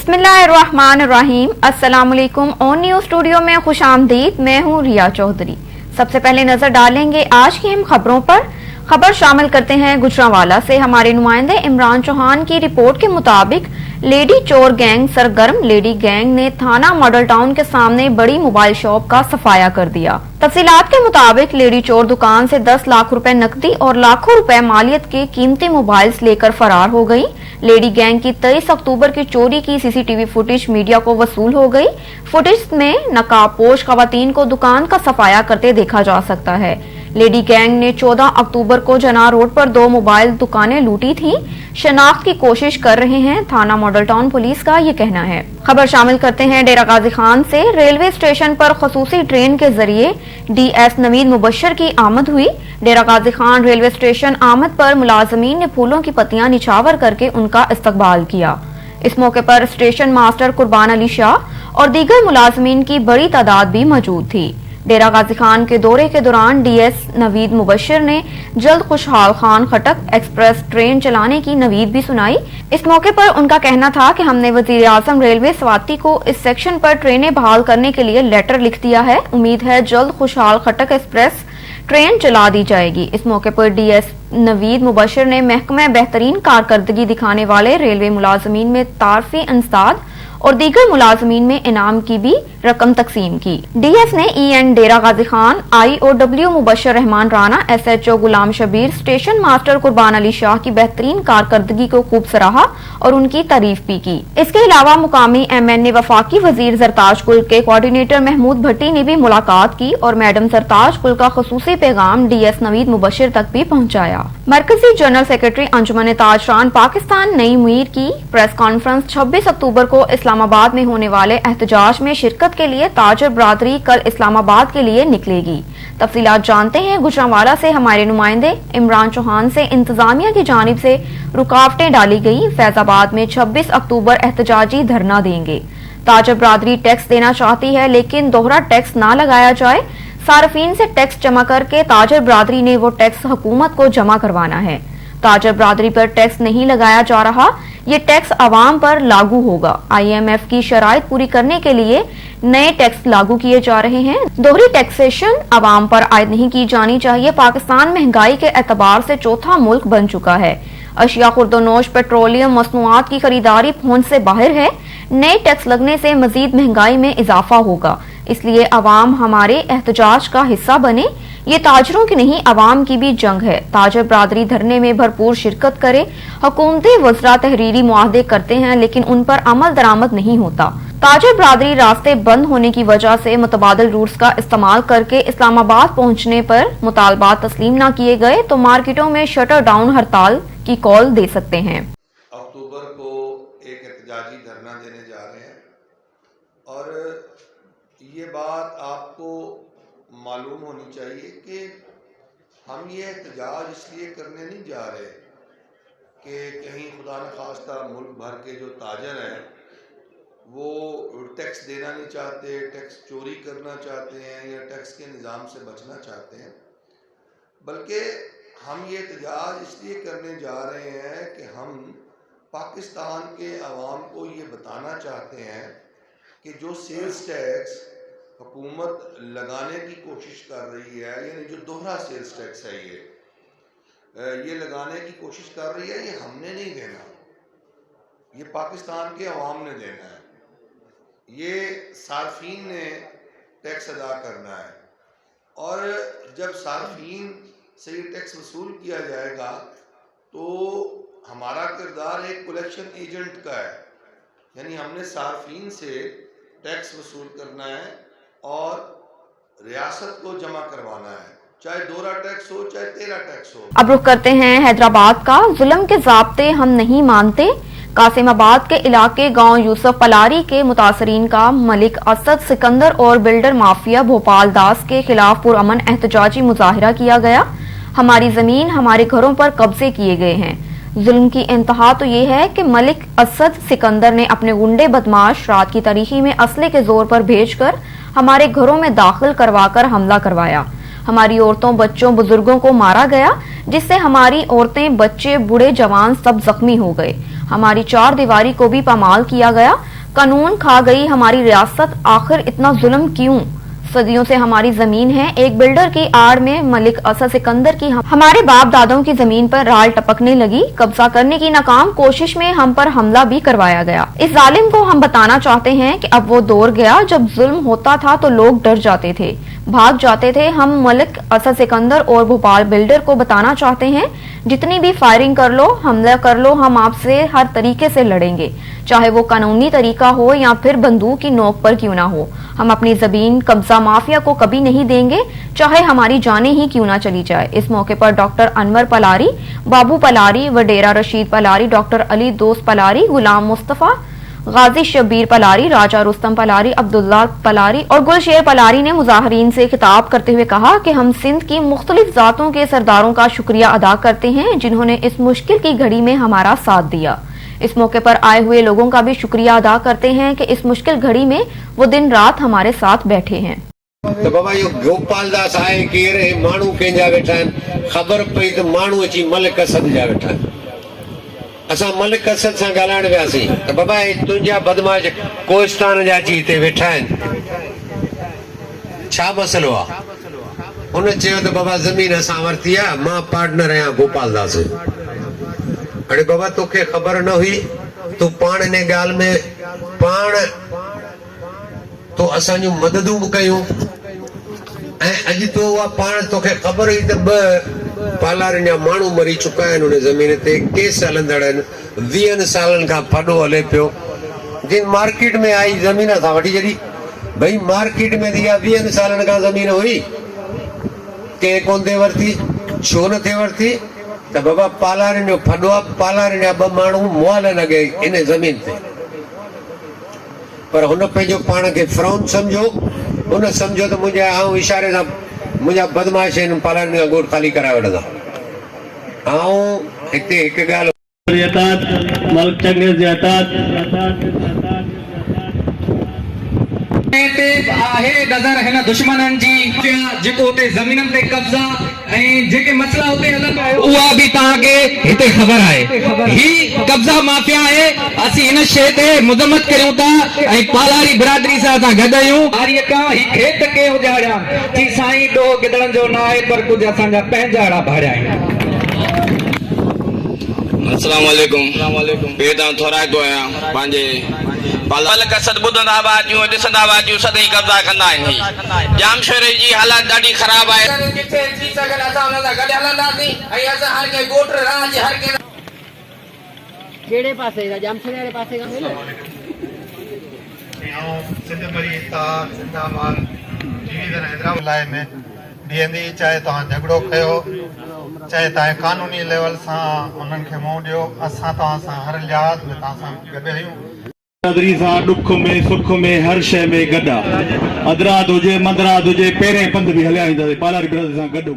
बिस्मिल्लाहिर्रहमानिर्रहीम। अस्सलामुअलैकुम। On news studio में खुशामदीद। मैं हूं रिया चौधरी। सबसे पहले नजर डालेंगे आज की अहम खबरों पर। खबर शामिल करते हैं गुजरांवाला से। हमारे नुमाइंदे इमरान चौहान की रिपोर्ट के मुताबिक लेडी चोर गैंग सरगर्म। लेडी गैंग ने थाना मॉडल टाउन के सामने बड़ी मोबाइल शॉप का सफाया कर दिया। तफसीलात के मुताबिक लेडी चोर दुकान से 10 लाख रुपए नकदी और लाखों रुपए मालियत के कीमती मोबाइल्स लेकर फरार हो गई। लेडी गैंग की 23 अक्टूबर की चोरी की सीसीटीवी फुटेज मीडिया को वसूल हो गई। फुटेज में नकाबपोश खवातीन को दुकान का सफाया करते देखा जा सकता है। लेडी गैंग ने 14 अक्टूबर को जना रोड पर 2 मोबाइल दुकानें लूटी थीं। शनाख्त की कोशिश कर रहे हैं, थाना मॉडल टाउन पुलिस का ये कहना है। खबर शामिल करते हैं डेरा गाजी खान से। रेलवे स्टेशन पर खसूसी ट्रेन के जरिए डीएस नवीद मुबशर की आमद हुई। डेरा गाजी खान रेलवे स्टेशन आमद पर मुलाजमीन ने फूलों की पत्तियां निछावर करके उनका इस्तकबाल किया। इस मौके पर स्टेशन मास्टर कुर्बान अली शाह और दीगर मुलाजमीन की बड़ी तादाद भी मौजूद थी। डेरा गाजी खान के दौरे के दौरान डीएस नवीद मुबशर ने जल्द खुशहाल खान खटक एक्सप्रेस ट्रेन चलाने की नवीद भी सुनाई। इस मौके पर उनका कहना था कि हमने वजीर आजम रेलवे स्वाति को इस सेक्शन पर ट्रेनें बहाल करने के लिए लेटर लिख दिया है। उम्मीद है जल्द खुशहाल खटक एक्सप्रेस ट्रेन चला दी जाएगी। इस मौके पर डीएस नवीद मुबशर ने महकमा बेहतरीन कारकर्दगी दिखाने वाले रेलवे मुलाजमीन में तारफी अंसाद और दीगर मुलाजमीन में इनाम की भी रकम तकसीम की। डीएस ने ईएन डेरा गाजी खान, आईओडब्ल्यू मुबशर रहमान राना, एसएचओ गुलाम शबीर, स्टेशन मास्टर कुर्बान अली शाह की बेहतरीन कारकर्दगी को खूब सराहा और उनकी तारीफ भी की। इसके अलावा मुकामी एमएनए वफाकी वजीर सरताज कुल के कोऑर्डिनेटर महमूद भट्टी ने भी मुलाकात की और मैडम सरताज कुल का खसूसी पैगाम डीएस नवीद मुबशर तक भी पहुँचाया। मरकजी जनरल सेक्रेटरी अंजुमन ताजरान पाकिस्तान नई मुईर की प्रेस कॉन्फ्रेंस 26 अक्टूबर को इस्लामाबाद में होने वाले एहतजाज में शिरकत के लिए ताजर बरादरी कल इस्लामाबाद के लिए निकलेगी। तफसीलात जानते हैं गुजरांवाला से हमारे नुमाइंदे इमरान चौहान से। इंतजामिया की जानिब से रुकावटें डाली गई। फैजाबाद में 26 अक्टूबर एहतजाजी धरना देंगे। ताजर बरादरी टैक्स देना चाहती है लेकिन दोहरा टैक्स ना लगाया जाए। सार्फिन से टैक्स जमा करके ताजर बरादरी ने वो टैक्स हुकूमत को जमा करवाना है। ताजर बरादरी पर टैक्स नहीं लगाया जा रहा, ये टैक्स अवाम पर लागू होगा। आईएमएफ की शराइत पूरी करने के लिए नए टैक्स लागू किए जा रहे हैं। दोहरी टैक्सेशन अवाम पर आयद नहीं की जानी चाहिए। पाकिस्तान महंगाई के एतबार से चौथा मुल्क बन चुका है। अशिया खुर्दोनोश पेट्रोलियम मसनूआत की खरीदारी पहुंच से बाहर है। नए टैक्स लगने से मजीद महंगाई में इजाफा होगा, इसलिए अवाम हमारे एहतजाज का हिस्सा बने। ये ताजरों की नहीं अवाम की भी जंग है। ताजर बरादरी धरने में भरपूर शिरकत करे। हुकूमती वज़रा तहरीरी मुआहदे करते हैं लेकिन उन पर अमल दरामद नहीं होता। ताजर बरादरी रास्ते बंद होने की वजह से मुतबादिल रूट्स का इस्तेमाल करके इस्लामाबाद पहुंचने पर मुतालबात तस्लीम न किए गए तो मार्केटों में शटर डाउन हड़ताल की कॉल दे सकते हैं। अक्टूबर को एक एहतजाजी धरना देने जा रहे हैं और ये बात आपको मालूम होनी चाहिए कि हम ये एहतजाज इसलिए करने नहीं जा रहे कि कहीं खुदा न खास्ता मुल्क भर के जो ताजर हैं वो टैक्स देना नहीं चाहते, टैक्स चोरी करना चाहते हैं या टैक्स के निज़ाम से बचना चाहते हैं, बल्कि हम ये एहतजाज इसलिए करने जा रहे हैं कि हम पाकिस्तान के अवाम को ये बताना चाहते हैं कि जो सेल्स टैक्स हुकूमत लगाने की कोशिश कर रही है, यानी जो दोहरा सेल्स टैक्स है ये लगाने की कोशिश कर रही है, ये हमने नहीं देना, ये पाकिस्तान के अवाम ने देना है। ये सार्फिन ने टैक्स अदा करना है और जब सार्फिन से ये टैक्स वसूल किया जाएगा तो हमारा किरदार एक कलेक्शन एजेंट का है, यानी हमने सार्फिन से टैक्स वसूल करना है और रियासत को जमा करवाना है, चाहे दोहरा टैक्स हो चाहे 13 टैक्स हो। अब रुख करते हैं हैदराबाद का। जुल्म के ज़ाब्ते हम नहीं मानते। कासिमाबाद के इलाके गांव यूसुफ पलारी के मुतासरीन का मलिक असद सिकंदर और बिल्डर माफिया भोपाल दास के खिलाफ पुरअमन एहतजाजी मुजाहिरा किया गया। हमारी जमीन हमारे घरों पर कब्जे किए गए हैं। जुल्म की इंतहा तो ये है कि मलिक असद सिकंदर ने अपने गुंडे बदमाश रात की तारीखी में असले के जोर पर भेजकर हमारे घरों में दाखिल करवाकर हमला करवाया। हमारी औरतों बच्चों बुजुर्गों को मारा गया, जिससे हमारी औरतें बच्चे बूढ़े जवान सब जख्मी हो गए। हमारी चार दीवारी को भी पामाल किया गया। कानून खा गई हमारी रियासत, आखिर इतना जुल्म क्यों? सदियों से हमारी जमीन है, एक बिल्डर की आड़ में मलिक असद सिकंदर की हमारे बाप दादों की जमीन पर राल टपकने लगी। कब्जा करने की नाकाम कोशिश में हम पर हमला भी करवाया गया। इस जालिम को हम बताना चाहते हैं कि अब वो दौर गया जब जुल्म होता था तो लोग डर जाते थे, भाग जाते थे। हम मलिक असद सिकंदर और भोपाल बिल्डर को बताना चाहते हैं, जितनी भी फायरिंग कर लो, हमला कर लो, हम आपसे हर तरीके से लड़ेंगे, चाहे वो कानूनी तरीका हो या फिर बंदूक की नोक पर क्यों ना हो। हम अपनी जमीन कब्जा माफिया को कभी नहीं देंगे, चाहे हमारी जानें ही क्यों ना चली जाए। इस मौके पर डॉक्टर अनवर पलारी, बाबू पलारी, वडेरा रशीद पलारी, डॉक्टर अली दोस्त पलारी, गुलाम मुस्तफा, गाजी शब्बीर पलारी, राजा रुस्तम पलारी, अब्दुल्ला पलारी और गुलशेर पलारी ने मुजाहरीन से खिताब करते हुए कहा कि हम सिंध की मुख्तलिफ जातों के सरदारों का शुक्रिया अदा करते हैं जिन्होंने इस मुश्किल की घड़ी में हमारा साथ दिया। इस मौके पर आए हुए लोगों का भी शुक्रिया अदा करते हैं कि इस मुश्किल घड़ी में वो दिन रात हमारे साथ बैठे हैं। तो बाबा यो गोपाल दास आए केरे मानू केंजा वेठा खबर पई तो मानू अची मलिक असद जा वेठा। असा मलिक असद से गालाण व्यासी तो बाबा तुझा बदमाश कोस्तान जा अची हिते वेठा आहिनि, छा मसलो आहे? उन चयो तो बाबा जमीन असां वरती आहे, मां पार्टनर आहियां गोपाल दास। अरे बाबा तोखे खबर न हुई, तू पाण इन ॻाल्हि में पाण तो असां जूं मददूं बि कयूं ऐं अॼु तो उहा पाण तोखे खबर हुई त ॿ पालारनि जा माण्हू मरी चुका आहिनि उन ज़मीन ते, केस हलंदड़ आहिनि, 20 सालनि खां फॾो हले पियो। जिन मार्केट में आई ज़मीन असां वठी छॾी, भई मार्केट में इहा 20 सालनि खां ज़मीन हुई, कंहिं कोन थिए वरिती, छो न थिए वरिती? त बाबा पालारनि जो फॾो आहे, पालारनि जा 2 माण्हू मुआल लॻे इन ज़मीन ते, पर हुन पंहिंजो पाण खे फ्रॉन सम्झो, उन सम्झो त मुंहिंजा आऊं इशारे सां मुंहिंजा बदमाश आहिनि, पालारनि खां ॻोठ ख़ाली कराए वठंदा। ऐं हिते हिकु ॻाल्हि मलिक चंगे ज़ियातात आहे नज़र हिन दुश्मननि जी जेको उते ज़मीननि ते कब्ज़ा ऐं जेके मसला उते हलनि उहा बि तव्हांखे हिते ख़बर आहे। ही कब्ज़ा माफ़िया आहे, असीं हिन शइ ते मुज़म्मत करियूं था ऐं पालारी बिरादरी सां असां गॾु आहियूं। हारीअ खां ही खेत के उजाड़िया थी साईं ॾोह गिदड़नि जो न आहे, पर कुझु असांजा पंहिंजा अहिड़ा भाड़िया आहिनि। अस्सलाम वालेकुम। बेदां थोराइतो आहियां पंहिंजे मलिक असद ॿुधंदा आवाज़ूं ॾिसंदा आवाज़ूं सदाईं कब्ज़ा कंदा आहिनि। जामशोर जी हालत ॾाढी ख़राब आहे। कहिड़े पासे का जामशोर वाले पासे का सिंध मरी जिंदाबाद जीवीधन हैदराबाद लाइ में बीहंदी, चाहे तव्हां झगड़ो कयो, चाहे तव्हां कानूनी लेवल सां उन्हनि खे मुंहुं ॾियो, असां तव्हां सां हर लिहाज़ में तव्हां सां गॾु आहियूं। बिरादरी सां ॾुख में सुख में हर शइ में गॾु आहे। अदरात हुजे मंदरात हुजे, पहिरें पंध बि हलिया ईंदासीं पालारी बिरादरी सां गॾु।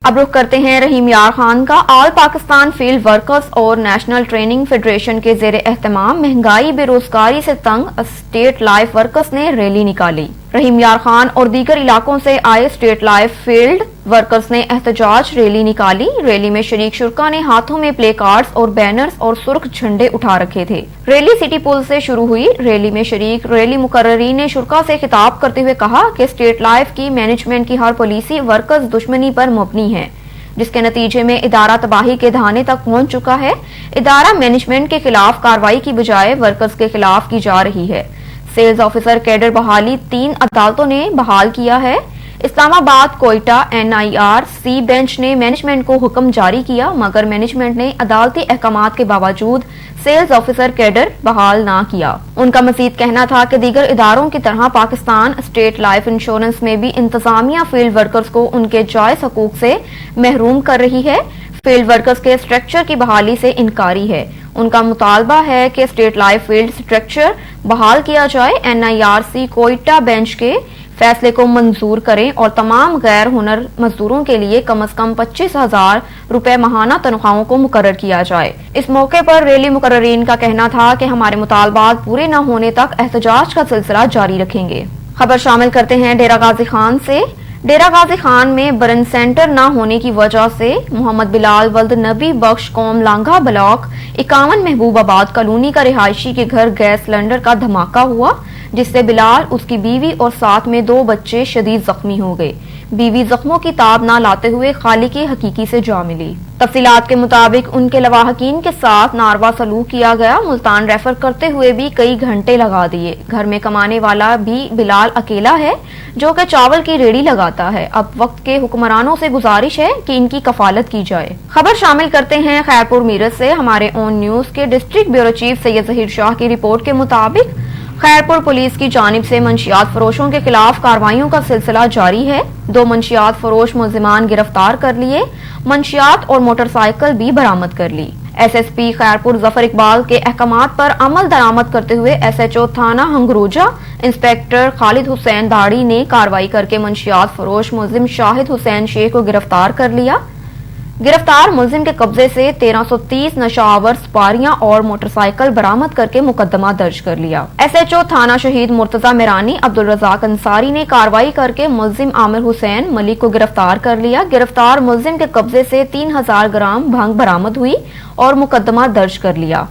अब रुख करते हैं रहीम यार खान का। ऑल पाकिस्तान फील्ड वर्कर्स और नेशनल ट्रेनिंग फेडरेशन के जेर एहतमाम महंगाई बेरोजगारी से तंग स्टेट लाइफ वर्कर्स ने रैली निकाली। रहीम यार खान और दीगर इलाकों से आए स्टेट लाइफ फील्ड वर्कर्स ने एहतजाज रैली निकाली। रैली में शरीक शुरका ने हाथों में प्ले कार्ड्स और बैनर्स और सुर्ख झंडे उठा रखे थे। रैली सिटी पुल से शुरू हुई। रैली में शरीक रैली मुकर्ररीन ने शुरका से खिताब करते हुए कहा कि स्टेट लाइफ की मैनेजमेंट की हर पॉलिसी वर्कर्स दुश्मनी पर मबनी है, जिसके नतीजे में इदारा तबाही के धाने तक पहुंच चुका है। इदारा मैनेजमेंट के खिलाफ कार्रवाई की बजाय वर्कर्स के खिलाफ की जा रही है। सेल्स ऑफिसर कैडर बहाली 3 अदालतों ने बहाल किया है। इस्लामाबाद, कोयटा, NIR, सी बेंच ने मैनेजमेंट को हुक्म जारी किया, मगर मैनेजमेंट ने अदालती अहकामात के बावजूद सेल्स ऑफिसर कैडर बहाल ना किया। उनका मजीद कहना था कि दीगर इदारों की तरह पाकिस्तान स्टेट लाइफ इंश्योरेंस में भी इंतजामिया फील्ड वर्कर्स को उनके जायज हकूक से महरूम कर रही है। फील्ड वर्कर्स के स्ट्रक्चर की बहाली से इनकारी है। उनका मुतालबा है कि स्टेट लाइफ फील्ड स्ट्रक्चर बहाल किया जाए। NIRC कोयटा बेंच के फैसले को मंजूर करें और तमाम गैर हुनर मजदूरों के लिए कम अज कम 25,000 रुपए माहाना तनख्वाहों को मुकर्रर किया जाए। इस मौके पर रैली मुकर्ररीन का कहना था कि हमारे मुतालबात पूरे न होने तक एहतजाज का सिलसिला जारी रखेंगे। खबर शामिल करते हैं डेरा गाजी खान से। डेरा गाजी खान में बरन सेंटर न होने की वजह से मोहम्मद बिलाल वल्द नबी बख्श कौम लांघा ब्लॉक 51 महबूबाबाद कॉलोनी का रिहायशी के घर गैस सिलेंडर का धमाका हुआ, जिससे बिलाल, उसकी बीवी और साथ में 2 बच्चे शदीद जख्मी हो गए। बीवी जख्मों की ताब न लाते हुए खालिक हकीकी से जा मिली। तफसीलात के मुताबिक उनके लवाहकीन के साथ नारवा सलूक किया गया। मुल्तान रेफर करते हुए भी कई घंटे लगा दिए। घर में कमाने वाला भी बिलाल अकेला है जो कि चावल की रेड़ी लगाता है। अब वक्त के हुक्मरानों से गुजारिश है कि इनकी कफालत की जाए। खबर शामिल करते हैं खैरपुर मीरत से। हमारे ऑन न्यूज के district bureau chief Syed Zaheer Shah की रिपोर्ट के मुताबिक खैरपुर पुलिस की जानिब से मंशियात फरोशों के खिलाफ कार्रवाइयों का सिलसिला जारी है। 2 मंशियात फरोश मुलजिमान गिरफ्तार कर लिए, मंशियात और मोटरसाइकिल भी बरामद कर ली। SSP खैरपुर जफर इकबाल के अहकामात पर अमल दरामद करते हुए SHO थाना हंगरोजा इंस्पेक्टर खालिद हुसैन दाड़ी ने कार्रवाई करके मंशियात फरोश मुलजिम शाहिद हुसैन शेख को गिरफ्तार कर लिया। गिरफ्तार मुलजिम के कब्जे से 1330 नशावर सुपारियां और मोटरसाइकिल बरामद करके मुकदमा दर्ज कर लिया। SHO थाना शहीद मुर्तजा मिरानी अब्दुल रजाक अंसारी ने कार्रवाई करके मुलजिम आमिर हुसैन मलिक को गिरफ्तार कर लिया। गिरफ्तार मुलजिम के कब्जे से 3000 ग्राम भंग बरामद हुई और मुकदमा दर्ज कर लिया।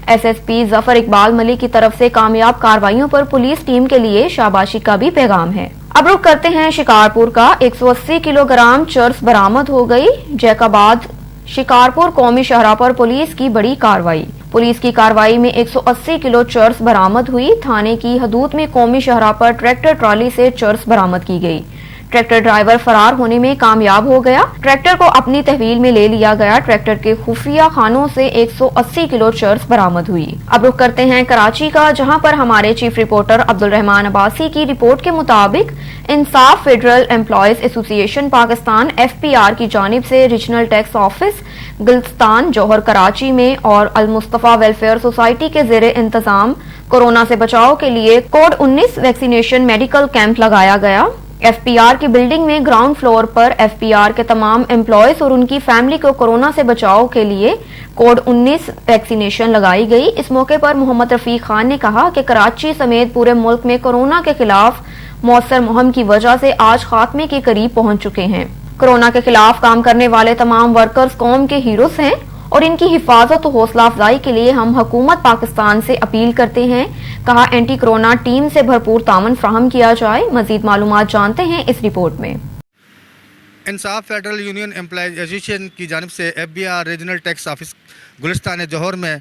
SSP जफर इकबाल मलिक की तरफ से कामयाब कार्रवाइयों पर पुलिस टीम के लिए शाबाशी का भी पैगाम है। अब रुख करते हैं शिकारपुर का। 180 किलोग्राम चर्स बरामद हो गई। जैकाबाद शिकारपुर कौमी शहरा पर पुलिस की बड़ी कार्रवाई। पुलिस की कार्रवाई में 180 किलो चर्स बरामद हुई। थाने की हदूद में कौमी शहरा पर ट्रैक्टर ट्रॉली से चर्स बरामद की गई। ट्रैक्टर ड्राइवर फरार होने में कामयाब हो गया। ट्रैक्टर को अपनी तहवील में ले लिया गया। ट्रैक्टर के खुफिया खानों से 180 किलो चर्स बरामद हुई। अब रुख करते हैं कराची का, जहां पर हमारे चीफ रिपोर्टर अब्दुल रहमान अब्बासी की रिपोर्ट के मुताबिक Insaf federal employees association Pakistan FPR की जानिब से regional tax office Gulistan Jauhar Karachi में और अल मुस्तफा वेलफेयर सोसाइटी के जेर इंतजाम कोरोना से बचाव के लिए कोड 19 वैक्सीनेशन मेडिकल कैंप लगाया गया। FPR की बिल्डिंग में ग्राउंड फ्लोर पर FPR के तमाम एम्प्लॉयज और उनकी फैमिली को कोरोना से बचाव के लिए कोड 19 वैक्सीनेशन लगाई गई। इस मौके पर मोहम्मद रफीक खान ने कहा कि कराची समेत पूरे मुल्क में कोरोना के खिलाफ मौसर मुहिम की वजह से आज खात्मे के करीब पहुंच चुके हैं। कोरोना के खिलाफ काम करने वाले तमाम वर्कर्स कौम के हीरोज हैं और इनकी हिफाजत और हौसला अफजाई के लिए हम हुकूमत पाकिस्तान से अपील करते हैं। कहा, एंटी कोरोना टीम से भरपूर तावन फ्राहम किया जाए। मजीद मालूमात जानते हैं इस रिपोर्ट में। इंसाफ फेडरल यूनियन एम्प्लॉयज एसोसिएशन की जानिब से FBR regional tax office Gulistan जौहर में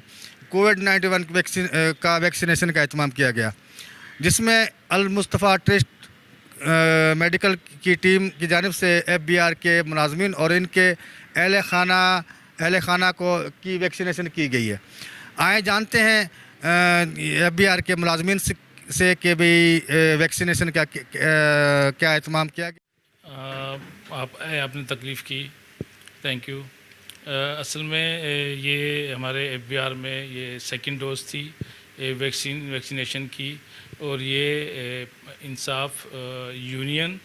कोविड-19 का वैक्सीनेशन का एहतमाम किया गया, जिसमें अल मुस्तफ़ा ट्रस्ट मेडिकल की टीम की जानिब से FBR के मुलाजमीन और इनके अहल खाना को की वैक्सीनेशन की गई है। आए जानते हैं FBR के मुलाजमीन से कि भाई वैक्सीनेशन का क्या एहतमाम किया गया। आपने तकलीफ़ की, थैंक यू। असल में ये हमारे FBR में ये सेकंड डोज थी वैक्सीनेशन की, और ये इंसाफ यूनियन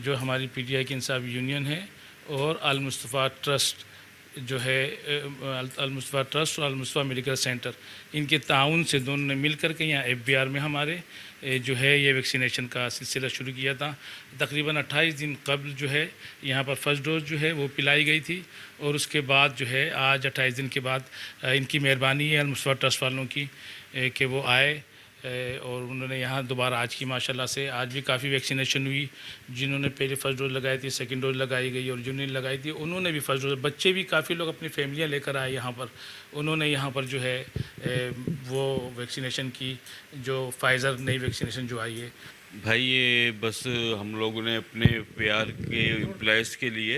जो हमारी PTI की इंसाफ यूनियन है और अल मुस्तफ़ा ट्रस्ट जो है अल मुस्तफ़ा ट्रस्ट और अल मुस्तफ़ा मेडिकल सेंटर, इनके ताउन से दोनों ने मिल कर के यहाँ FBR में हमारे जो है ये वैक्सीनेशन का सिलसिला शुरू किया था। तकरीबन 28 दिन कबल जो है यहाँ पर फर्स्ट डोज जो है वो पिलाई गई थी, और उसके बाद जो है आज 28 दिन के बाद इनकी मेहरबानी है अल मुस्तफ़ा ट्रस्ट वालों की कि वो आए और उन्होंने यहाँ दोबारा आज की माशाल्लाह से आज भी काफ़ी वैक्सीनेशन हुई। जिन्होंने पहले फ़र्स्ट डोज लगाई थी, सेकंड डोज लगाई गई, और जिन्होंने लगाई थी उन्होंने भी फ़र्स्ट डोज। बच्चे भी काफ़ी लोग अपनी फैमिलियाँ लेकर आए यहाँ पर, उन्होंने यहाँ पर जो है वो वैक्सीनेशन की, जो फाइज़र नई वैक्सीनेशन जो आई है। भाई ये बस हम लोगों ने अपने FBR के एम्प्लॉयज़ के लिए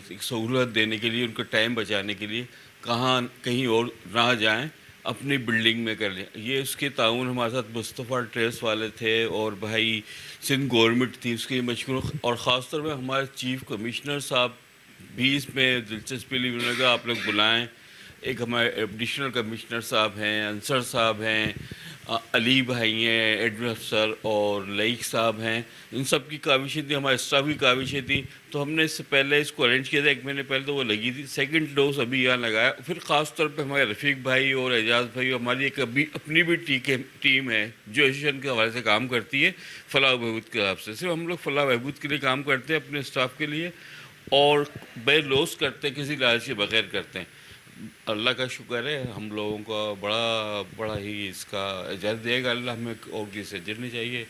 एक सहूलत देने के लिए, उनका टाइम बचाने के लिए कहीं और ना जाएँ, अपनी बिल्डिंग में कर लें। ये उसके ताउन हमारे साथ मुस्तफ़ा ट्रेस वाले थे और भाई सिंध गवर्नमेंट थी, उसके मशहूर, और ख़ास तौर पर हमारे चीफ कमिश्नर साहब भी इसमें दिलचस्पी ली। उन्होंने कहा आप लोग बुलाएं। एक हमारे एडिशनल कमिश्नर साहब हैं, अंसर साहब हैं, अली भाई हैं, एडमिन अफसर और लईक साहब हैं, इन सब की काविशें थी, हमारे स्टाफ की काविशें थी। तो हमने इससे पहले इसको अरेंज किया था, 1 महीने पहले तो वो लगी थी। सेकंड डोज अभी यहाँ लगाया। फिर ख़ास तौर पे हमारे रफ़ीक भाई और एजाज़ भाई, हमारी एक अभी अपनी भी टीम है जो एसोसिएशन के हवाले से काम करती है फलाह बहबूद के हिसाब से। सिर्फ हम लोग फलाह बहबूद के लिए काम करते हैं अपने स्टाफ के लिए, और बे लॉस करते हैं, किसी लालच के बगैर करते हैं। अल्लाह का शुक्र है, हम लोगों का बड़ा ही इसका इजाज़त देगा अल्लाह, हमें और किसी से जुड़नी चाहिए।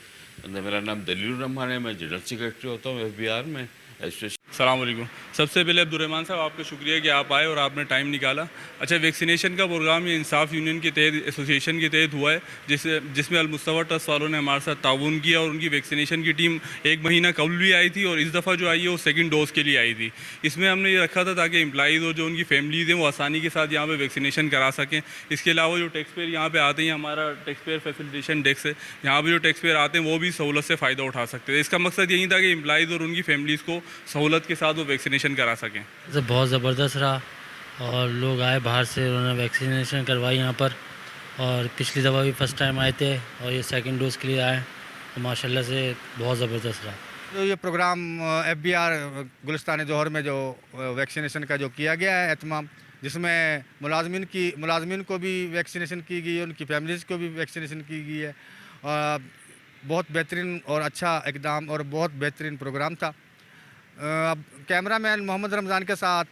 मेरा नाम दलील रहमान है, मैं जनरल सेक्रेटरी होता हूँ FBR में। अस्सलाम वालेकुम। सबसे पहले अब्दुर्रहमान साहब आपका शुक्रिया कि आप आए और आपने टाइम निकाला। अच्छा, वैक्सीनेशन का प्रोग्राम ये इंसाफ यूनियन के तहत, एसोसिएशन के तहत हुआ है, जिसमें अल-मुस्तफ़ा ट्रस्ट वालों ने हमारे साथ ताउन किया और उनकी वैक्सीनेशन की टीम 1 महीना कबल भी आई थी और इस दफ़ा जो आई है वो सेकंड डोज के लिए आई थी। इसमें हमने ये रखा था ताकि एम्प्लॉइज़ और जो उनकी फैमिलीज़ हैं वो आसानी के साथ यहाँ पर वैक्सीनेशन करा सकें। इसके अलावा जो टैक्स पेयर यहाँ पर आते हैं, हमारा टैक्स पेयर फैसिलिटेशन डेस्क है, यहाँ पर जो टैक्स पेयर आते हैं वो भी सहूलत से फ़ायदा उठा सकते हैं। इसका मकसद यही था कि एम्प्लॉइज़ और उनकी फैमिलीज़ को सहूलत के साथ वो वैक्सीनेशन करा सकें। बहुत ज़बरदस्त रहा और लोग आए बाहर से, उन्होंने वैक्सीनेशन करवाई यहाँ पर, और पिछली दफ़ा भी फर्स्ट टाइम आए थे और ये सेकंड डोज के लिए आए, तो माशाल्लाह से बहुत ज़बरदस्त रहा। तो ये प्रोग्राम FBR गुलिस्तान जौहर में जो वैक्सीनेशन का जो किया गया है एहतमाम, जिसमें मुलाजमीन को भी वैक्सीनेशन की गई है, उनकी फैमिलीज़ को भी वैक्सीनेशन की गई है। बहुत बेहतरीन और अच्छा इक़दाम और बहुत बेहतरीन प्रोग्राम था। अब कैमरामैन मोहम्मद रमज़ान के साथ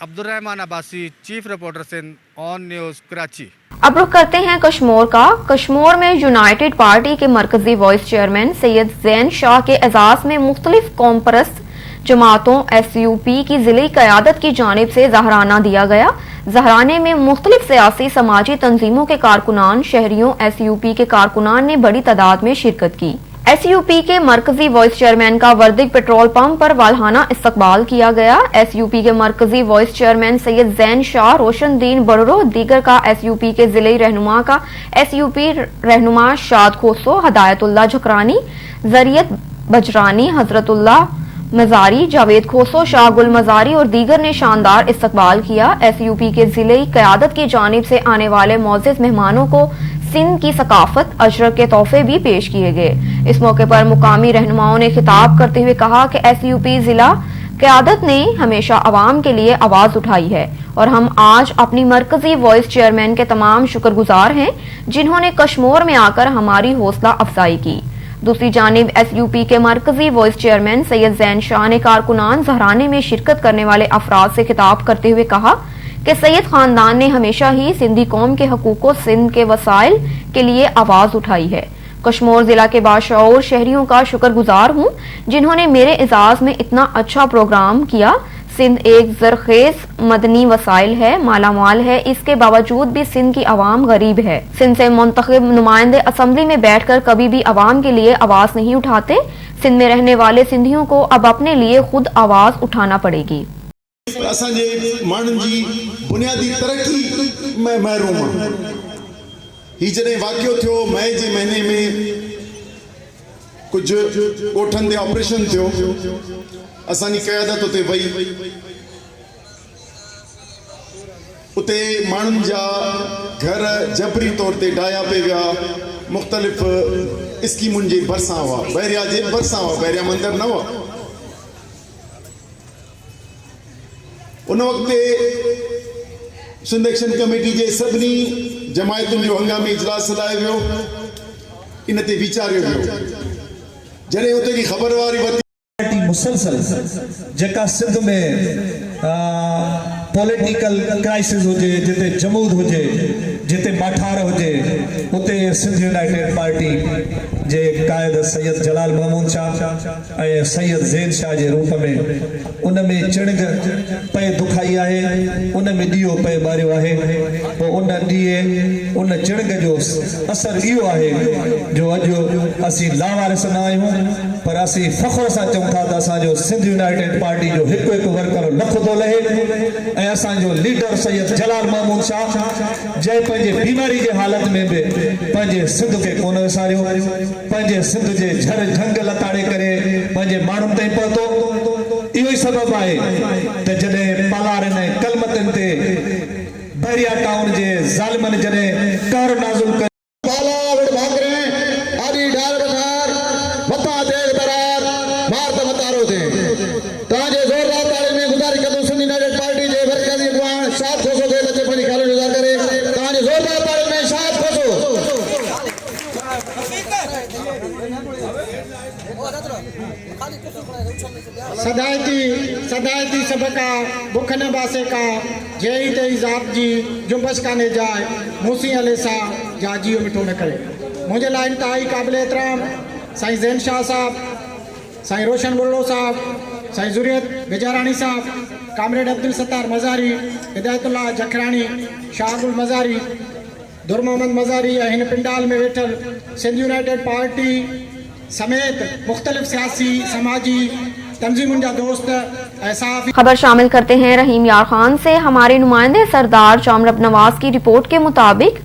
Abdurrahman Abbasi, chief reporter Sindh, on news Karachi. अब रुख करते हैं कश्मीर का। कश्मीर में यूनाइटेड पार्टी के मरकजी वाइस चेयरमैन सैयद ज़ैन शाह के एजाज़ में मुख्तलिफ कौम परस्त जमातों SUP की ज़िली क़यादत की जानिब से ज़हराना दिया गया। ज़हराने में मुख्तलिफ सियासी समाजी तंजीमों के कारकुनान, शहरियों, SUP के कारकुनान ने बड़ी तादाद में शिरकत की। SUP के मरकजी वाइस चेयरमैन का वर्दिक पेट्रोल पंप पर वालहाना इस्तकबाल किया गया। SUP के मरकजी वाइस चेयरमैन सैयद ज़ैन शाह, रोशनदीन बड़रो, दीगर का SUP के ज़िले रहनुमा का SUP रहनुमा शाद खोसो, हदायतुल्लाह झकरानी, ज़रियत बजरानी, हजरतुल्लाह मजारी, जावेद खोसो, शाहगुल मजारी और दीगर ने शानदार इस्तकबाल किया। SUP के ज़िले क़यादत की जानिब से आने वाले मोअज़्ज़ज़ मेहमानों को सिंध की सकाफत, अजरक के तोहफे भी पेश किए गए। इस मौके पर मुकामी रहनुमाओं ने खिताब करते हुए कहा कि SUP जिला क़यादत ने हमेशा अवाम के लिए आवाज उठाई है और हम आज अपनी मरकजी वाइस चेयरमैन के तमाम शुक्रगुजार हैं जिन्होंने कश्मीर में आकर हमारी हौसला अफजाई की। दूसरी जानिब SUP के मरकजी वाइस चेयरमैन सैयद ज़ैन शाह ने कारकुनान ज़हराने में शिरकत करने वाले अफराद से खिताब करते हुए कहा कि सैयद खानदान ने हमेशा ही सिंधी कौम के हकूक़ सिंध के वसाइल के लिए आवाज उठाई है। कश्मीर जिला के बाशऊर शहरियों का शुक्रगुजार हूँ जिन्होंने मेरे एजाज में इतना अच्छा प्रोग्राम किया। सिंध एक जरखेज मदनी वसाइल है, मालामाल है, इसके बावजूद भी सिंध की आवाम गरीब है। सिंध से मुंतखब नुमाइंदे असम्बली में बैठकर कभी भी आवाम के लिए आवाज नहीं उठाते। सिंध में रहने वाले सिंधियों को अब अपने लिए खुद आवाज उठाना पड़ेगी। असांजे माण्हुनि जी बुनियादी तरक़ी में महरूम आहे। ही जॾहिं वाक़ियो थियो मई जे महीने में कुझु ॻोठनि ते ऑपरेशन थियो, असांजी क़यादत उते वई। उते माण्हुनि जा घर जबरी तौर ते ढाया पे विया, मुख़्तलिफ़ स्कीमुनि जे भरिसां हुआ, बहरिया जे भरिसां हुआ, बहरिया मंदर न हुआ। उन वक़्तु सिंध एक्शन कमेटी जे सभिनी जमायतुनि जो हंगामी इजलास हलायो वियो, इन ते वीचारियो वियो। जॾहिं उते जी ख़बर वारी वरिती मुसलसल जेका सिंध में पॉलिटिकल क्राइसिस हुजे, जिते जमूद हुजे, जिते माठार हुजे, उते सिंध यूनाइटेड पार्टी जे कायद सैयद जलाल महमूद शाह ऐं सैयद ज़ैन शाह जे रूप में उन में चिणग पे दुखाई आहे, उन में ॾीओ पे ॿारियो आहे। पोइ उन ॾीए उन चिणग जो असर इहो आहे जो अॼु असीं लावारिस न आहियूं, पर असीं फ़ख्र सां चऊं था त असांजो सिंध यूनाइटेड पार्टी जो हिकु हिकु वर्कर लखो थो लहे ऐं असांजो लीडर सैयद जलाल महमूद शाह जंहिं पंहिंजे बीमारी जे हालत में बि पंहिंजे सिंध खे कोन विसारियो, पंहिंजे सिंध जे झर झंग लताड़े करे पंहिंजे माण्हुनि ताईं पहुतो। इहो ई सबबु आहे त जॾहिं पालारनि ऐं कलमतनि ते बहरिया टाउन जे ज़ालिमनि जॾहिं कहर नाज़ुल सदायती सबका बुख न बासे का जय तेई जात जी जुम्बस काने जाए मूसी अले सा जाजियो मिठो न करे। मुझे ला इंतहाई काबिल एहतराम साईं ज़ैन शाह साहब, साईं रोशन बुल्लो साहब, साईं ज़ुरियत बेजारानी साहब, कामरेड अब्दुल सत्तार मज़ारी, हिदायतुल्लाह जखरानी, शाह अब्दुल मज़ारी, दुर मोहम्मद मज़ारी हिन पिंडाल में वेठल सिंध यूनाइटेड पार्टी समेत मुख्तलिफ सियासी समाजी तंजीमुन जा दोस्त ऐसा। खबर शामिल करते हैं रहीम यार खान से। हमारे नुमाइंदे सरदार जामरब नवाज की रिपोर्ट के मुताबिक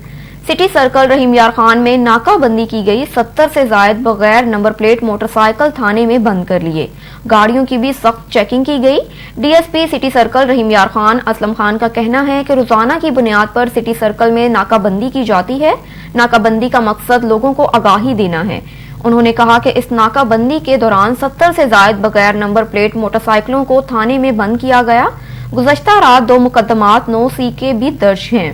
सिटी सर्कल रहीम यार खान में नाकाबंदी की गई। 70 से जायद बगैर नंबर प्लेट मोटरसाइकिल थाने में बंद कर लिए। गाड़ियों की भी सख्त चेकिंग की गई। डीएसपी सिटी सर्कल रहीम यार खान असलम खान का कहना है कि रोजाना की बुनियाद पर सिटी सर्कल में नाकाबंदी की जाती है। नाकाबंदी का मकसद लोगों को आगाही देना है। उन्होंने कहा कि इस नाकाबंदी के दौरान 70 से जायद बगैर नंबर प्लेट मोटरसाइकिलों को थाने में बंद किया गया। गुज़श्ता रात 2 मुकदमात 9 सी के भी दर्ज हैं।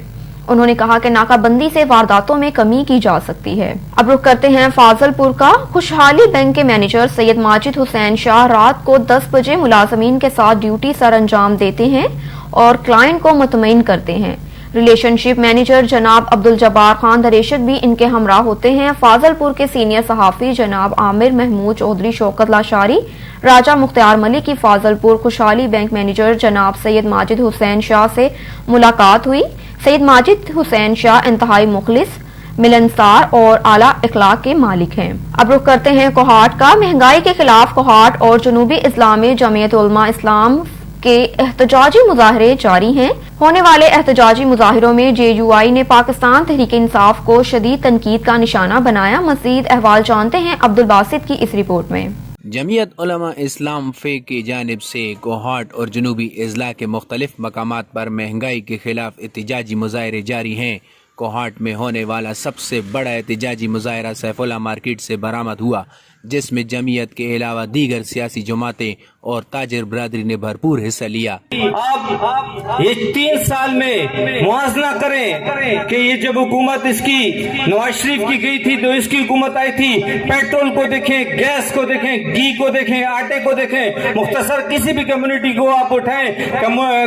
उन्होंने कहा कि नाकाबंदी से वारदातों में कमी की जा सकती है। अब रुख करते हैं फाजलपुर का। खुशहाली बैंक के मैनेजर सैयद माजिद हुसैन शाह रात को 10 बजे मुलाजमीन के साथ ड्यूटी सर अंजाम देते हैं और क्लाइंट को मुतमईन करते हैं। रिलेशनशिप मैनेजर जनाब अब्दुल जब्बार खान दरेशत भी इनके हमरा होते हैं। फाजलपुर के सीनियर सहाफी जनाब आमिर महमूद चौधरी, शौकत लाशारी, राजा मुख्तार मलिक की फाजलपुर खुशहाली बैंक मैनेजर जनाब सैयद माजिद हुसैन शाह से मुलाकात हुई। सैयद माजिद हुसैन शाह इंतहाई मुखलिस, मिलनसार और आला इखलाक के मालिक हैं। अब रुख करते हैं कोहाट का। महंगाई के खिलाफ कोहाट और जनूबी इस्लामी जमीयत उलमा इस्लाम के एहतजाजी मुजाहरे जारी हैं। होने वाले एहतजाजी मुजाहिरों में JUI ने पाकिस्तान तहरीक इंसाफ को शदीद तनकीद का निशाना बनाया। मजीद अहवाल जानते हैं अब्दुल बासित की इस रिपोर्ट में। जमीयत उलमा इस्लाम फे की जानिब से कोहाट और जनूबी अजला के मुख्तलिफ मकामात पर महंगाई के खिलाफ एहतजाजी मुजाहरे जारी हैं। कोहाट में होने वाला सबसे बड़ा एहतजाजी मुजाहरा सैफुल्ला मार्केट से बरामद हुआ, जिसमें जमीयत के अलावा दीगर सियासी जमातें और ताजिर बरादरी ने भरपूर हिस्सा लिया। आप ये 3 साल में मुआवजा करें कि ये जब हुकूमत इसकी नवाज शरीफ की गई थी तो इसकी हुकूमत आई थी, पेट्रोल को देखें, गैस को देखें, घी को देखें, आटे को देखें, मुख्तसर किसी भी कम्युनिटी को आप उठाएं,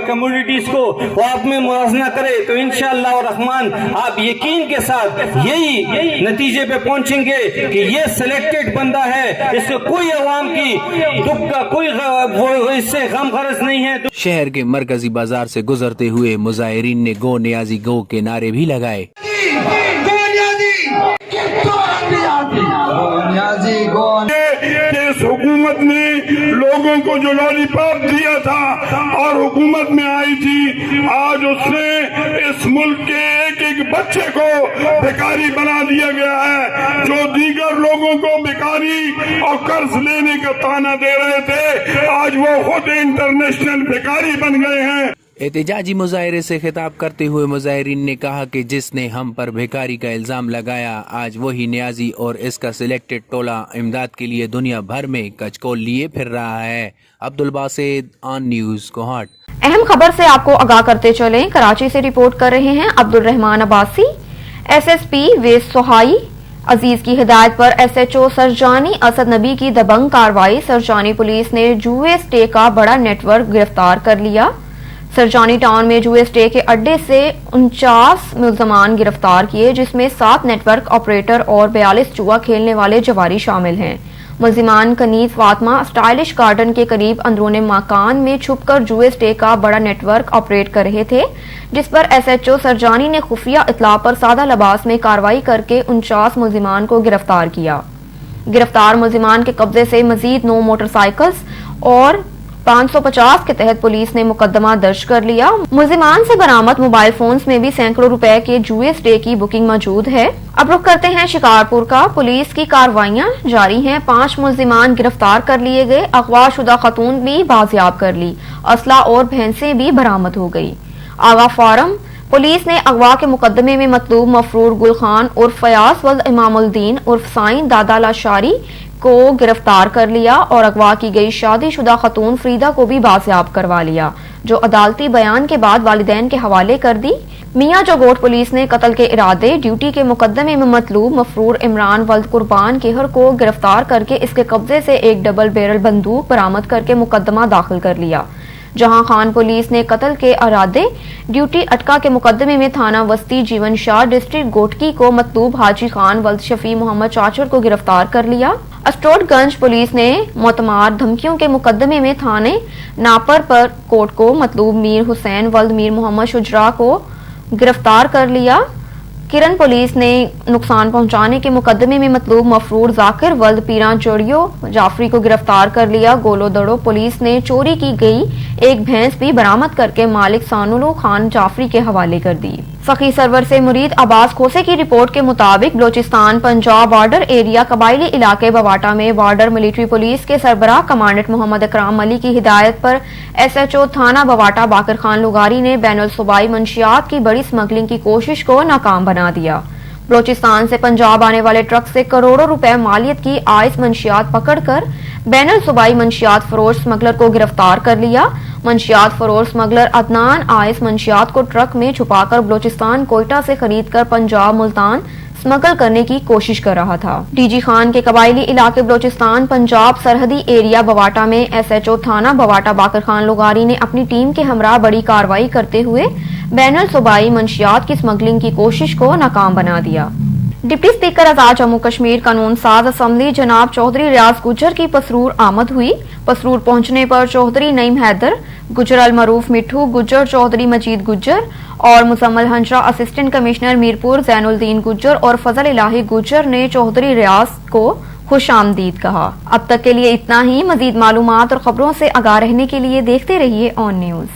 कम्युनिटीज को वो आप में मुआवजा करें तो इंशाअल्लाह रहमान आप यकीन के साथ यही नतीजे पे पहुंचेंगे कि ये सिलेक्टेड बंदा है, इससे कोई अवाम की दुख का कोई वो इससे गम गरज नहीं है। शहर के मरकजी बाजार से गुजरते हुए मुजाहिरीन ने गो नियाजी गो के नारे भी लगाए। इस हुकूमत ने लोगों को जो लॉलीपॉप दिया था और हुकूमत में आई थी, आज उसने इस मुल्क के एक बच्चे को बेकारी बना दिया गया है। जो दीगर लोगों को बेकारी और कर्ज लेने का ताना दे रहे थे, आज वो खुद इंटरनेशनल बेकारी बन गए हैं। एहतजाजी मुजाहरे से खिताब करते हुए मुजाहिरीन ने कहा कि जिसने हम पर बेकारी का इल्जाम लगाया, आज वही न्याजी और इसका सिलेक्टेड टोला इमदाद के लिए दुनिया भर में कचकोल लिए फिर रहा है। Abdul Basit, on news, Kohat. अहम खबर से आपको आगाह करते चलें। कराची से रिपोर्ट कर रहे हैं अब्दुल रहमान अब्बासी। SSP वेस सोहाई अजीज की हिदायत पर SHO सरजानी असद नबी की दबंग कार्रवाई। सरजानी पुलिस ने जुए स्टे का बड़ा नेटवर्क गिरफ्तार कर लिया। सरजानी टाउन में जुए स्टे के अड्डे से 49 मुल्जमान गिरफ्तार किए, जिसमें 7 नेटवर्क ऑपरेटर और 42 जुआ खेलने वाले जवारी शामिल हैं। मुल्जिमान कनीज फातमा स्टाइलिश गार्डन के करीब अंदरूनी मकान में छुपकर जुए स्टे का बड़ा नेटवर्क ऑपरेट कर रहे थे, जिस पर SHO सरजानी ने खुफिया इतला पर सादा लिबास में कार्रवाई करके 49 मुल्जिमान को गिरफ्तार किया। गिरफ्तार मुल्जिमान के कब्जे से मजीद 9 मोटरसाइकिल्स और 550 के तहत पुलिस ने मुकदमा दर्ज कर लिया। मुल्जिमान से बरामद मोबाइल फोन्स में भी सैकड़ों रुपए के जुए स्टे की बुकिंग मौजूद है। अब रुख करते हैं शिकारपुर का। पुलिस की कार्रवाइयां जारी हैं। 5 मुल्जिमान गिरफ्तार कर लिए गए। अगवा शुदा खतून भी बाजियाब कर ली। असला और भैंसें भी बरामद हो गई। आगा फार्म पुलिस ने अगवा के मुकदमे में मतलूब मफरूर गुल खान उर्फ फयाज वल्द इमामुद्दीन उर्फ साईं दादा लाशारी को गिरफ्तार कर लिया और अगवा की गई शादीशुदा खतून फरीदा को भी बाजियाब करवा लिया, जो अदालती बयान के बाद वालिदैन के हवाले कर दी। मियां जोगोट पुलिस ने कत्ल के इरादे ड्यूटी के मुकदमे में मतलूब मफरूर इमरान वल्द कुर्बान केहर को गिरफ्तार करके इसके कब्जे से एक डबल बैरल बंदूक बरामद करके मुकदमा दाखिल कर लिया। जहां खान पुलिस ने कत्ल के इरादे ड्यूटी अटका के मुकदमे में थाना वस्ती जीवन शाह डिस्ट्रिक्ट गोटकी को मतलूब हाजी खान वल्द शफी मोहम्मद चाचर को गिरफ्तार कर लिया। अस्टोडगंज पुलिस ने मोतमार धमकियों के मुकदमे में थाने नापर पर कोट को मतलूब मीर हुसैन वल्द मीर मोहम्मद शुजरा को गिरफ्तार कर लिया। किरण पुलिस ने नुकसान पहुंचाने के मुकदमे में मतलूब मफरूर जाकिर वल्द पीरा जोड़ियो जाफरी को गिरफ्तार कर लिया। गोलो दड़ो पुलिस ने चोरी की गई एक भैंस भी बरामद करके मालिक सानुलो खान जाफरी के हवाले कर दी। फकी सरवर से मुरीद अब्बास खोसे की रिपोर्ट के मुताबिक बलोचिस्तान पंजाब बॉर्डर एरिया कबायली इलाके बवाटा में बॉर्डर मिलिट्री पुलिस के सरबराह कमांडेंट मोहम्मद इकराम अली की हिदायत पर SHO थाना बवाटा बाकर खान लुगारी ने बैनुल सूबाई मंशियात की बड़ी स्मगलिंग की कोशिश को नाकाम बना दिया। बलोचिस्तान से पंजाब आने वाले ट्रक से करोड़ों रुपए मालियत की आइस मंशियात पकड़कर बैनुल सूबाई मंशियात फरोश स्मगलर को गिरफ्तार कर लिया। मंशियात फरोश स्मगलर अदनान आइस मंशियात को ट्रक में छुपाकर बलोचिस्तान कोयटा से खरीदकर पंजाब मुल्तान स्मगल करने की कोशिश कर रहा था। डीजी खान के कबायली इलाके बलोचिस्तान पंजाब सरहदी एरिया बवाटा में SHO थाना बवाटा बाकर खान लुगारी ने अपनी टीम के हमरा बड़ी कार्रवाई करते हुए बैनुल सूबाई मंशियात की स्मगलिंग की कोशिश को नाकाम बना दिया। डिप्टी स्पीकर आजाद जम्मू कश्मीर कानून साज असम्बली जनाब चौधरी रियाज गुज्जर की पसरूर आमद हुई। पसरूर पहुंचने पर चौधरी नईम हैदर गुज्जर अल मरूफ मिठू गुज्जर, चौधरी मजीद गुज्जर और मुजम्मल हंसरा, असिस्टेंट कमिश्नर मीरपुर जैनुद्दीन गुज्जर और फजल इलाही गुज्जर ने चौधरी रियाज को खुश आमदीद कहा। अब तक के लिए इतना ही। मजीद मालूमात और खबरों से आगाह रहने के लिए देखते रहिए ऑन न्यूज।